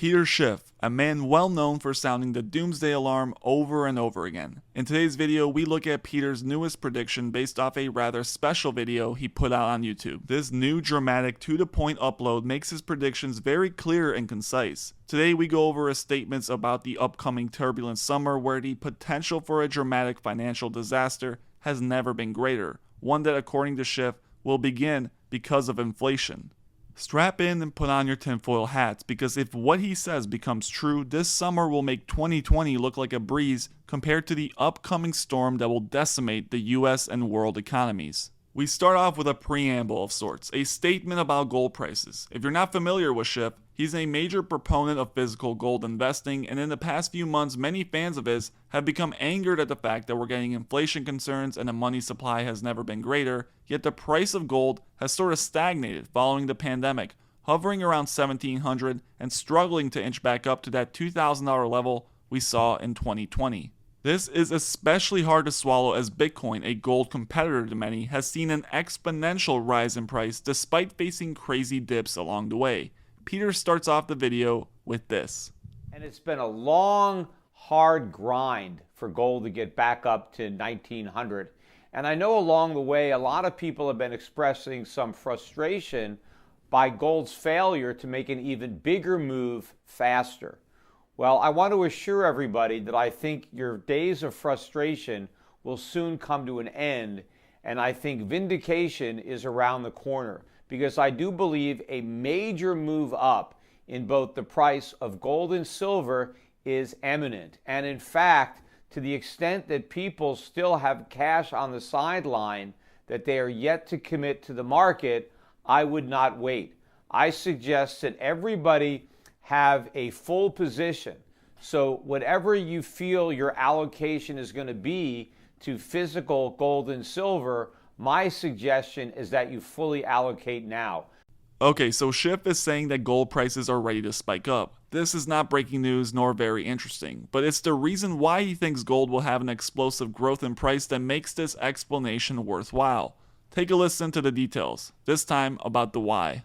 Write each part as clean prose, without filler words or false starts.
Peter Schiff, a man well known for sounding the doomsday alarm over and over again. In today's video, we look at Peter's newest prediction based off a rather special video he put out on YouTube. This new dramatic to-the-point upload makes his predictions very clear and concise. Today we go over his statements about the upcoming turbulent summer where the potential for a dramatic financial disaster has never been greater, one that according to Schiff will begin because of inflation. Strap in and put on your tinfoil hats, because if what he says becomes true, this summer will make 2020 look like a breeze compared to the upcoming storm that will decimate the US and world economies. We start off with a preamble of sorts, a statement about gold prices. If you're not familiar with Schiff, he's a major proponent of physical gold investing, and in the past few months, many fans of his have become angered at the fact that we're getting inflation concerns and the money supply has never been greater, yet the price of gold has sort of stagnated following the pandemic, hovering around $1,700 and struggling to inch back up to that $2,000 level we saw in 2020. This is especially hard to swallow as Bitcoin, a gold competitor to many, has seen an exponential rise in price despite facing crazy dips along the way. Peter starts off the video with this. And it's been a long, hard grind for gold to get back up to 1900. And I know along the way, a lot of people have been expressing some frustration by gold's failure to make an even bigger move faster. Well, I want to assure everybody that I think your days of frustration will soon come to an end, and I think vindication is around the corner, because I do believe a major move up in both the price of gold and silver is imminent. And in fact, to the extent that people still have cash on the sideline that they are yet to commit to the market, I would not wait. I suggest that everybody have a full position. So whatever you feel your allocation is going to be to physical gold and silver, my suggestion is that you fully allocate now. Okay, so Schiff is saying that gold prices are ready to spike up. This is not breaking news nor very interesting, but it's the reason why he thinks gold will have an explosive growth in price that makes this explanation worthwhile. Take a listen to the details, this time about the why.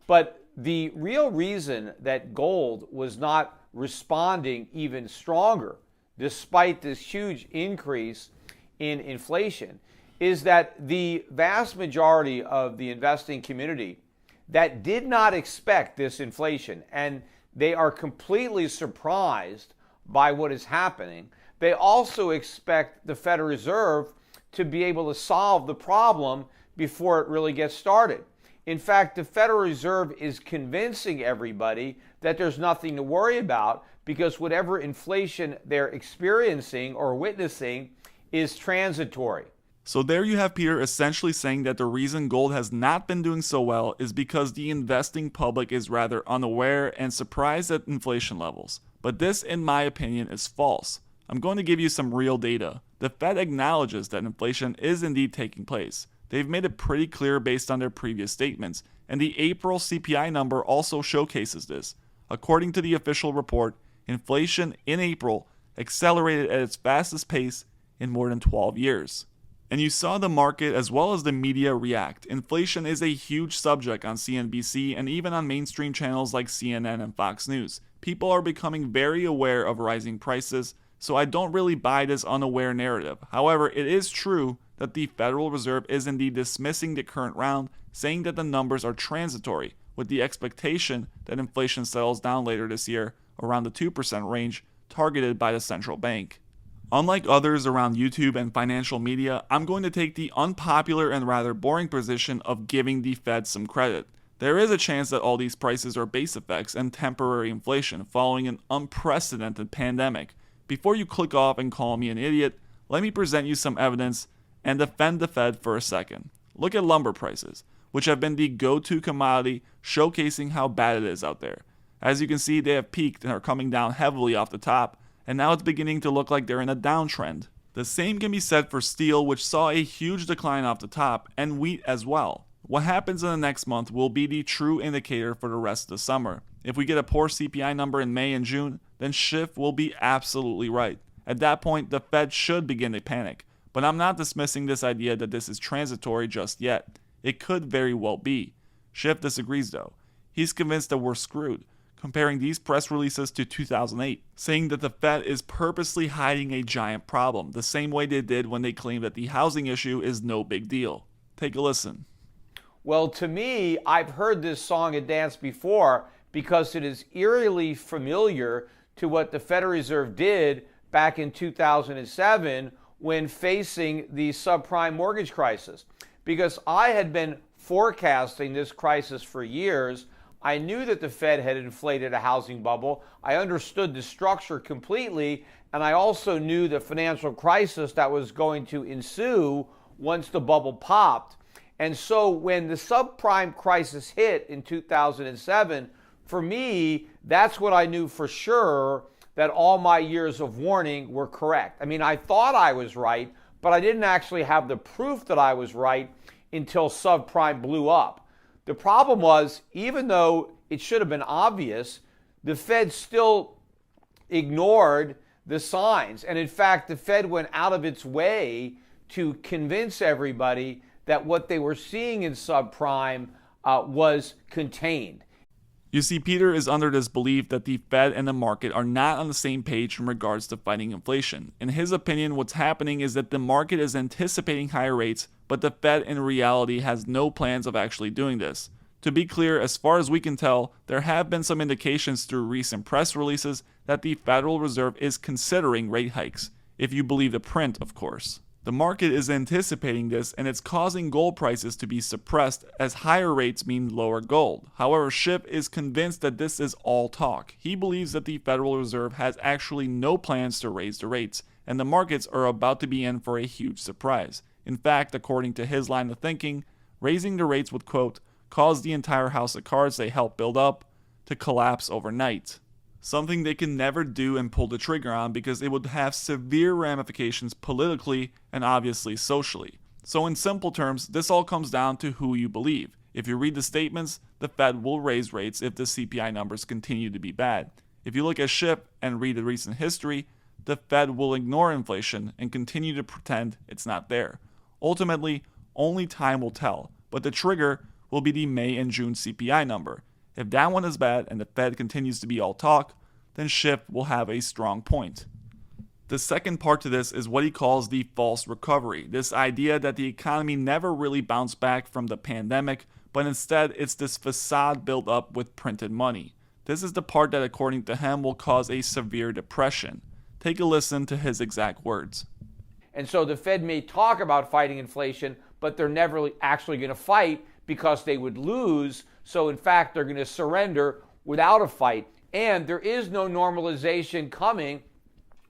But the real reason that gold was not responding even stronger, despite this huge increase in inflation, is that the vast majority of the investing community that did not expect this inflation, and they are completely surprised by what is happening, they also expect the Federal Reserve to be able to solve the problem before it really gets started. In fact, the Federal Reserve is convincing everybody that there's nothing to worry about because whatever inflation they're experiencing or witnessing is transitory. So there you have Peter essentially saying that the reason gold has not been doing so well is because the investing public is rather unaware and surprised at inflation levels. But this, in my opinion, is false. I'm going to give you some real data. The Fed acknowledges that inflation is indeed taking place. They've made it pretty clear based on their previous statements, and the April CPI number also showcases this. According to the official report, inflation in April accelerated at its fastest pace in more than 12 years. And you saw the market as well as the media react. Inflation is a huge subject on CNBC and even on mainstream channels like CNN and Fox News. People are becoming very aware of rising prices, so I don't really buy this unaware narrative. However, it is true that the Federal Reserve is indeed dismissing the current round, saying that the numbers are transitory, with the expectation that inflation settles down later this year around the 2% range targeted by the central bank. Unlike others around YouTube and financial media, I'm going to take the unpopular and rather boring position of giving the Fed some credit. There is a chance that all these prices are base effects and temporary inflation following an unprecedented pandemic. Before you click off and call me an idiot, let me present you some evidence and defend the Fed for a second. Look at lumber prices, which have been the go-to commodity, showcasing how bad it is out there. As you can see, they have peaked and are coming down heavily off the top, and now it's beginning to look like they're in a downtrend. The same can be said for steel, which saw a huge decline off the top, and wheat as well. What happens in the next month will be the true indicator for the rest of the summer. If we get a poor CPI number in May and June, then Schiff will be absolutely right. At that point, the Fed should begin to panic. But I'm not dismissing this idea that this is transitory just yet. It could very well be. Schiff disagrees though. He's convinced that we're screwed. comparing these press releases to 2008, saying that the Fed is purposely hiding a giant problem, the same way they did when they claimed that the housing issue is no big deal. Take a listen. Well, to me, I've heard this song and dance before because it is eerily familiar to what the Federal Reserve did back in 2007 when facing the subprime mortgage crisis. Because I had been forecasting this crisis for years. I knew that the Fed had inflated a housing bubble. I understood the structure completely, and I also knew the financial crisis that was going to ensue once the bubble popped. And so when the subprime crisis hit in 2007, for me, that's what I knew for sure, that all my years of warning were correct. I mean, I thought I was right, but I didn't actually have the proof that I was right until subprime blew up. The problem was, even though it should have been obvious, the Fed still ignored the signs. And in fact, the Fed went out of its way to convince everybody that what they were seeing in subprime was contained. You see, Peter is under this belief that the Fed and the market are not on the same page in regards to fighting inflation. In his opinion, what's happening is that the market is anticipating higher rates, but the Fed in reality has no plans of actually doing this. To be clear, as far as we can tell, there have been some indications through recent press releases that the Federal Reserve is considering rate hikes, if you believe the print, of course. The market is anticipating this, and it's causing gold prices to be suppressed as higher rates mean lower gold. However, Schiff is convinced that this is all talk. He believes that the Federal Reserve has actually no plans to raise the rates, and the markets are about to be in for a huge surprise. In fact, according to his line of thinking, raising the rates would, quote, cause the entire house of cards they helped build up to collapse overnight. Something they can never do and pull the trigger on because it would have severe ramifications politically and obviously socially. So in simple terms, this all comes down to who you believe. If you read the statements, the Fed will raise rates if the CPI numbers continue to be bad. If you look at Schiff and read the recent history, the Fed will ignore inflation and continue to pretend it's not there. Ultimately, only time will tell, but the trigger will be the May and June CPI number. If that one is bad and the Fed continues to be all talk, then Schiff will have a strong point. The second part to this is what he calls the false recovery, this idea that the economy never really bounced back from the pandemic, but instead it's this facade built up with printed money. This is the part that, according to him, will cause a severe depression. Take a listen to his exact words. And so the Fed may talk about fighting inflation, but they're never actually going to fight because they would lose. So in fact, they're going to surrender without a fight. And there is no normalization coming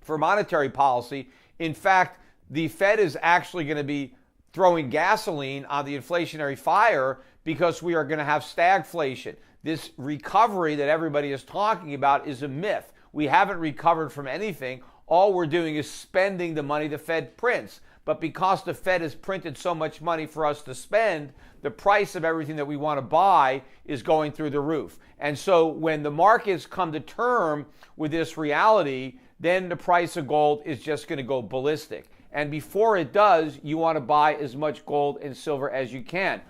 for monetary policy. In fact, the Fed is actually going to be throwing gasoline on the inflationary fire because we are going to have stagflation. This recovery that everybody is talking about is a myth. We haven't recovered from anything. All we're doing is spending the money the Fed prints. But because the Fed has printed so much money for us to spend, the price of everything that we want to buy is going through the roof. And so when the markets come to term with this reality, then the price of gold is just going to go ballistic. And before it does, you want to buy as much gold and silver as you can.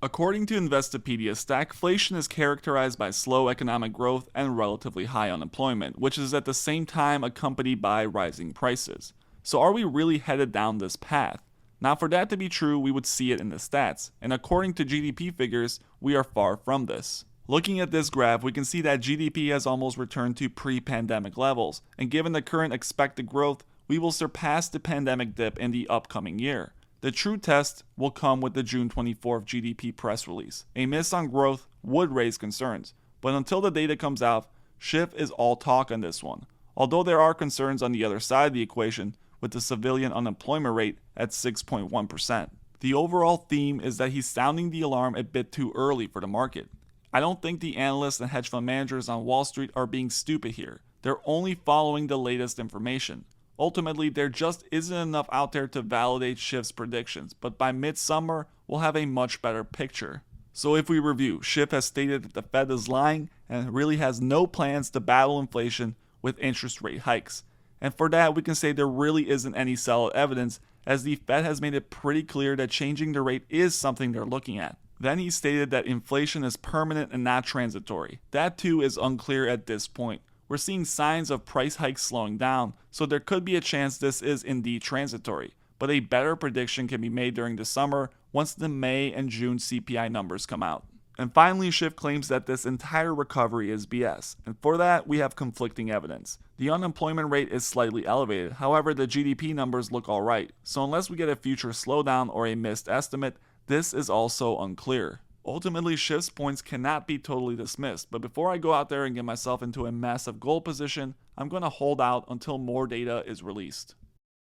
According to Investopedia, stagflation is characterized by slow economic growth and relatively high unemployment, which is at the same time accompanied by rising prices. So are we really headed down this path? Now, for that to be true, we would see it in the stats, and according to GDP figures, we are far from this. Looking at this graph, we can see that GDP has almost returned to pre-pandemic levels, and given the current expected growth, we will surpass the pandemic dip in the upcoming year. The true test will come with the June 24th GDP press release. A miss on growth would raise concerns, but until the data comes out, Schiff is all talk on this one. Although there are concerns on the other side of the equation, with the civilian unemployment rate at 6.1%. The overall theme is that he's sounding the alarm a bit too early for the market. I don't think the analysts and hedge fund managers on Wall Street are being stupid here. They're only following the latest information. Ultimately, there just isn't enough out there to validate Schiff's predictions, but by midsummer, we'll have a much better picture. So if we review, Schiff has stated that the Fed is lying and really has no plans to battle inflation with interest rate hikes. And for that, we can say there really isn't any solid evidence, as the Fed has made it pretty clear that changing the rate is something they're looking at. Then he stated that inflation is permanent and not transitory. That too is unclear at this point. We're seeing signs of price hikes slowing down, so there could be a chance this is indeed transitory, but a better prediction can be made during the summer once the May and June CPI numbers come out. And finally, Schiff claims that this entire recovery is BS, and for that we have conflicting evidence. The unemployment rate is slightly elevated, however the GDP numbers look alright, so unless we get a future slowdown or a missed estimate, this is also unclear. Ultimately, Schiff's points cannot be totally dismissed, but before I go out there and get myself into a massive gold position, I'm going to hold out until more data is released.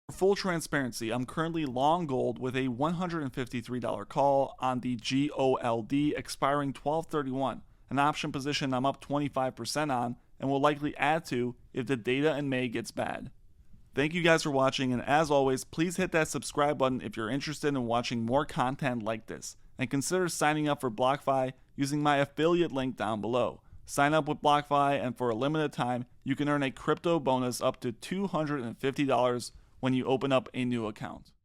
For full transparency, I'm currently long gold with a $153 call on the GOLD expiring 12/31, an option position I'm up 25% on and will likely add to if the data in May gets bad. Thank you guys for watching, and as always, please hit that subscribe button if you're interested in watching more content like this, and consider signing up for BlockFi using my affiliate link down below. Sign up with BlockFi, and for a limited time, you can earn a crypto bonus up to $250 when you open up a new account.